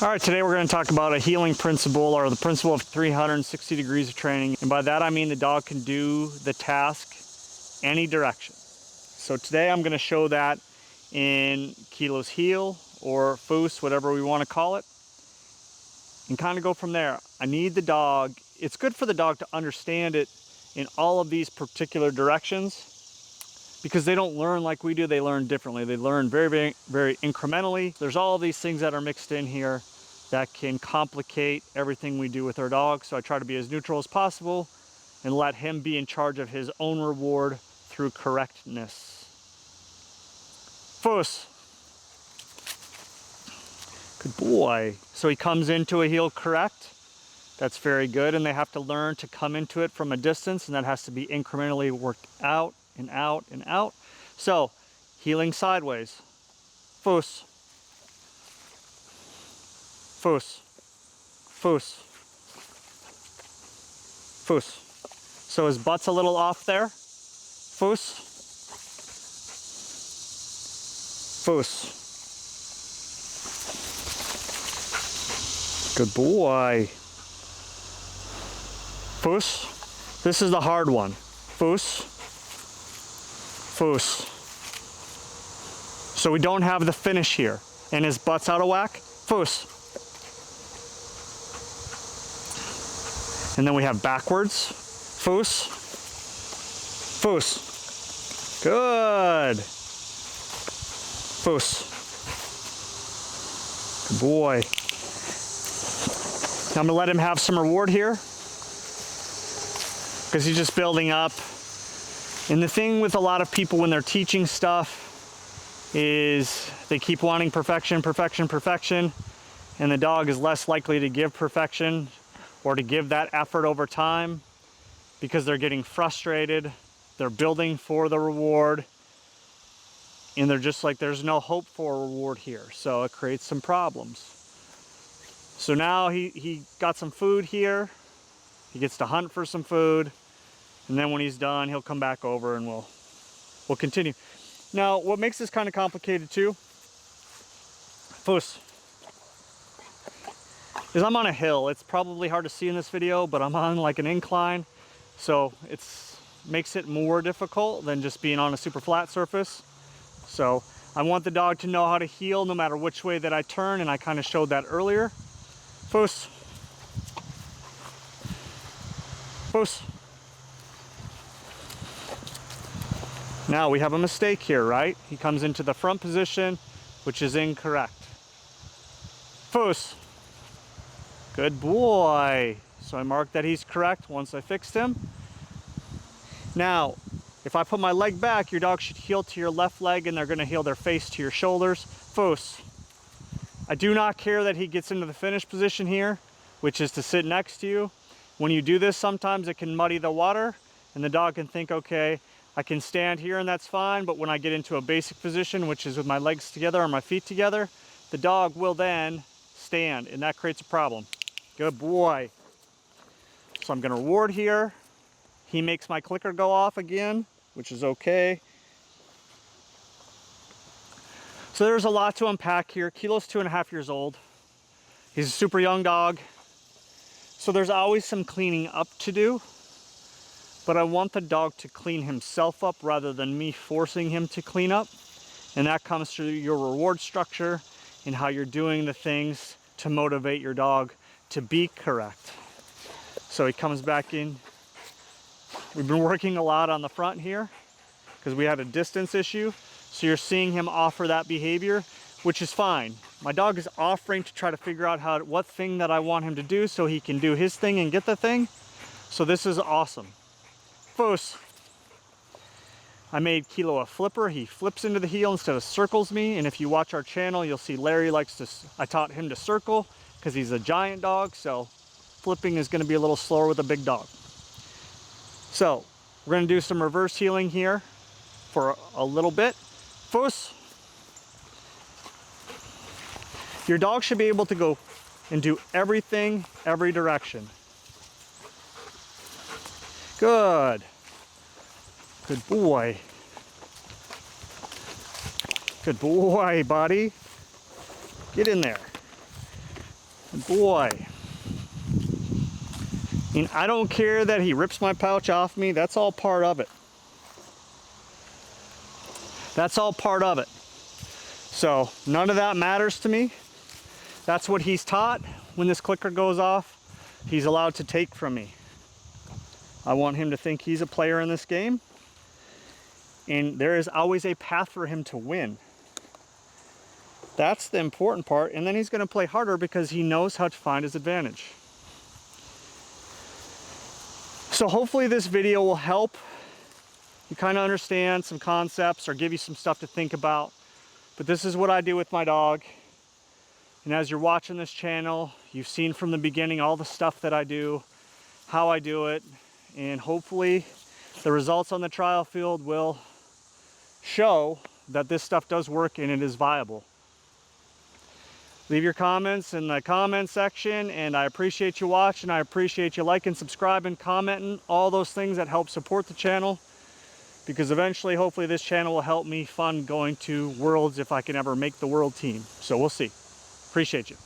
All right, today we're going to talk about a healing principle, or the principle of 360 degrees of training. And by that I mean the dog can do the task any direction. So today I'm going to show that in Kilo's heel or Foos, whatever we want to call it, and kind of go from there. I need the dog, it's good for the dog to understand it in all of these particular directions, because they don't learn like we do, they learn differently. They learn very incrementally. There's all these things that are mixed in here that can complicate everything we do with our dog. So I try to be as neutral as possible and let him be in charge of his own reward through correctness. Foos. Good boy. So he comes into a heel correct. That's very good, and they have to learn to come into it from a distance, and that has to be incrementally worked out and out and out. So, heeling sideways. Foos. Foos. Foos. Foos. So his butt's a little off there. Foos. Foos. Good boy. Foos. This is the hard one. Foos. Foos. So we don't have the finish here. And his butt's out of whack. Foos. And then we have backwards. Foos. Foos. Good. Foos. Good boy. Now I'm gonna let him have some reward here, because he's just building up. And the thing with a lot of people when they're teaching stuff is they keep wanting perfection, perfection, perfection, and the dog is less likely to give perfection or to give that effort over time because they're getting frustrated, they're building for the reward, and they're just like, there's no hope for a reward here. So it creates some problems. So now he got some food here. He gets to hunt for some food. And then when he's done, he'll come back over and we'll continue. Now, what makes this kind of complicated too, Foos, is I'm on a hill. It's probably hard to see in this video, but I'm on like an incline. So it makes it more difficult than just being on a super flat surface. So I want the dog to know how to heel no matter which way that I turn, and I kind of showed that earlier. Foos. Foos. Now we have a mistake here, right? He comes into the front position, which is incorrect. Foos. Good boy. So I marked that he's correct once I fixed him. Now, if I put my leg back, your dog should heel to your left leg, and they're going to heel their face to your shoulders. Foos. I do not care that he gets into the finish position here, which is to sit next to you. When you do this, sometimes it can muddy the water, and the dog can think, okay, I can stand here and that's fine, but when I get into a basic position, which is with my legs together or my feet together, the dog will then stand, and that creates a problem. Good boy. So I'm going to reward here. He makes my clicker go off again, which is okay. So there's a lot to unpack here. Kilo's 2.5 years old. He's a super young dog. So there's always some cleaning up to do, but I want the dog to clean himself up rather than me forcing him to clean up. And that comes through your reward structure and how you're doing the things to motivate your dog to be correct. So he comes back in. We've been working a lot on the front here because we had a distance issue. So you're seeing him offer that behavior, which is fine. My dog is offering to try to figure out what thing that I want him to do so he can do his thing and get the thing. So this is awesome. Foos. I made Kilo a flipper. He flips into the heel instead of circles me. And if you watch our channel, you'll see Larry likes to, I taught him to circle because he's a giant dog. So flipping is going to be a little slower with a big dog. So we're going to do some reverse heeling here for a little bit. Foos. Your dog should be able to go and do everything, every direction. Good. Good boy. Good boy, buddy. Get in there. Boy. And I don't care that he rips my pouch off me. That's all part of it. That's all part of it. So none of that matters to me. That's what he's taught. When this clicker goes off, he's allowed to take from me. I want him to think he's a player in this game. And there is always a path for him to win. That's the important part. And then he's going to play harder because he knows how to find his advantage. So hopefully this video will help you kind of understand some concepts or give you some stuff to think about. But this is what I do with my dog. And as you're watching this channel, you've seen from the beginning all the stuff that I do, how I do it, and hopefully the results on the trial field will show that this stuff does work and it is viable. Leave your comments in the comment section, and I appreciate you watching. I appreciate you liking, subscribing, commenting, all those things that help support the channel, because eventually, hopefully, this channel will help me fund going to Worlds if I can ever make the World team. So we'll see. Appreciate you.